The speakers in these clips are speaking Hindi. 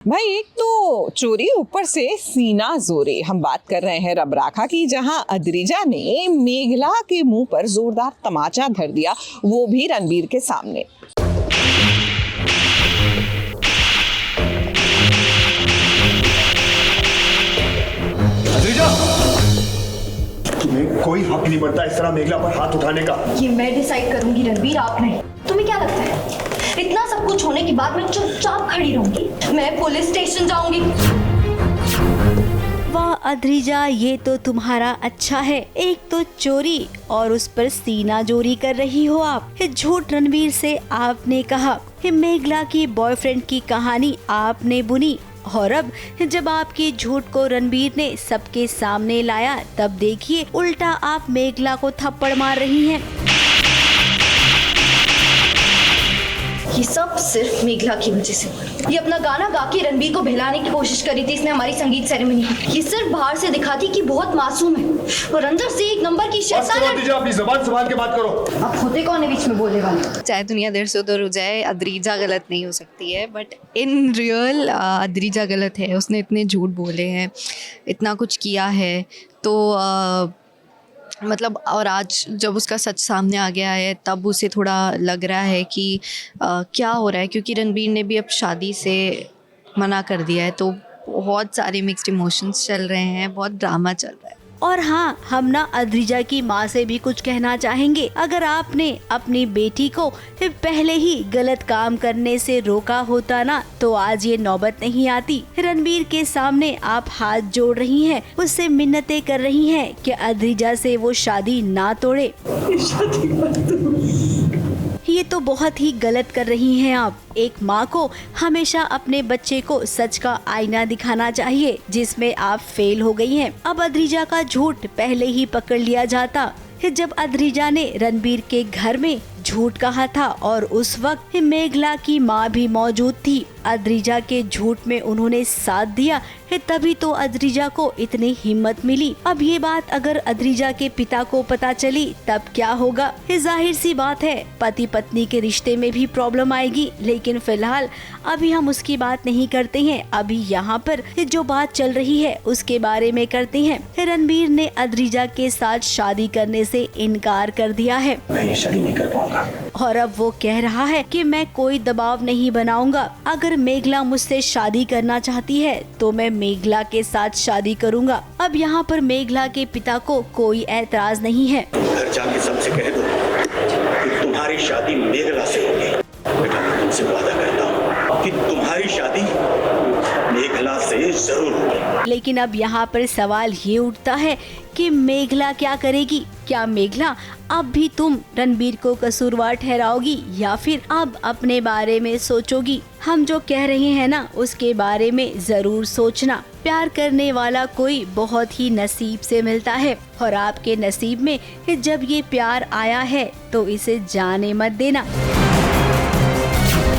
भाई एक तो चोरी, ऊपर से सीना जोरे। हम बात कर रहे हैं रबराखा की, जहां अद्रिजा ने मेघला के मुंह पर जोरदार तमाचा धर दिया, वो भी रणबीर के सामने। अद्रिजा, तुम्हें कोई हक नहीं बनता इस तरह मेघला पर हाथ उठाने का। ये मैं डिसाइड करूंगी रणबीर, आप नहीं। तुम्हें क्या लगता है इतना सब कुछ होने के बाद मैं चुपचाप खड़ी रहूंगी? मैं पुलिस स्टेशन जाऊंगी। वाह अद्रिजा, ये तो तुम्हारा अच्छा है। एक तो चोरी और उस पर सीना जोरी कर रही हो आप। झूठ रणबीर से आपने कहा, मेघला की बॉयफ्रेंड की कहानी आपने बुनी, और अब जब आपके झूठ को रणबीर ने सबके सामने लाया, तब देखिए उल्टा आप मेघला को थप्पड़ मार रही हैं। ये सब सिर्फ मेघला की वजह से। ये अपना गाना गा के रणबीर को बहलाने की कोशिश करी थी इसने हमारी संगीत सेरेमनी में। ये सिर्फ बाहर से दिखाती कि बहुत मासूम है और अंदर से एक नंबर की शैतान है। अपनी ज़बान संभाल के बात करो। अब होते कौन है बीच में बोलने वाले? चाहे दुनिया देर से उधर हो जाए, अद्रिजा गलत नहीं हो सकती है, बट इन रियल अद्रिजा गलत है। उसने इतने झूठ बोले हैं, इतना कुछ किया है, तो मतलब और आज जब उसका सच सामने आ गया है, तब उसे थोड़ा लग रहा है कि क्या हो रहा है, क्योंकि रणबीर ने भी अब शादी से मना कर दिया है। तो बहुत सारे मिक्स्ड इमोशंस चल रहे हैं, बहुत ड्रामा चल रहा है। और हाँ, हम ना अद्रिजा की माँ से भी कुछ कहना चाहेंगे। अगर आपने अपनी बेटी को पहले ही गलत काम करने से रोका होता ना, तो आज ये नौबत नहीं आती। रणबीर के सामने आप हाथ जोड़ रही हैं, उससे मिन्नतें कर रही हैं कि अद्रिजा से वो शादी ना तोड़े। ये तो बहुत ही गलत कर रही हैं आप। एक माँ को हमेशा अपने बच्चे को सच का आईना दिखाना चाहिए, जिसमें आप फेल हो गई हैं। अब अद्रिजा का झूठ पहले ही पकड़ लिया जाता जब अद्रिजा ने रणबीर के घर में झूठ कहा था, और उस वक्त मेघला की माँ भी मौजूद थी। अद्रिजा के झूठ में उन्होंने साथ दिया, तभी तो अद्रिजा को इतनी हिम्मत मिली। अब ये बात अगर अद्रिजा के पिता को पता चली, तब क्या होगा? जाहिर सी बात है, पति पत्नी के रिश्ते में भी प्रॉब्लम आएगी। लेकिन फिलहाल अभी हम उसकी बात नहीं करते हैं। अभी यहाँ पर जो बात चल रही है उसके बारे में करते हैं। रणबीर ने अद्रिजा के साथ शादी करने से इनकार कर दिया है। मैं ये शादी नहीं कर पाऊंगा। और अब वो कह रहा है कि मैं कोई दबाव नहीं बनाऊंगा। अगर मेघला मुझसे शादी करना चाहती है तो मैं मेघला के साथ शादी करूंगा। अब यहाँ पर मेघला के पिता को कोई ऐतराज नहीं है। घर जाके सबसे कह दो कि तुम्हारी शादी मेघला से होगी। बेटा, मैं तुमसे वादा करता हूँ कि तुम्हारी शादी मेघला से जरूर होगी। लेकिन अब यहाँ पर सवाल ये उठता है कि मेघला क्या करेगी? क्या मेघला अब भी तुम रणबीर को कसूरवार ठहराओगी, या फिर अब अपने बारे में सोचोगी? हम जो कह रहे हैं ना, उसके बारे में जरूर सोचना। प्यार करने वाला कोई बहुत ही नसीब से मिलता है, और आपके नसीब में जब ये प्यार आया है तो इसे जाने मत देना।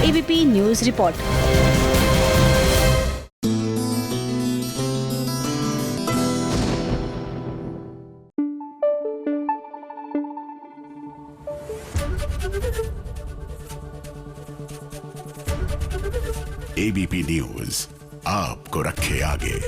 ABP news report. ABP news आपको रखे आगे।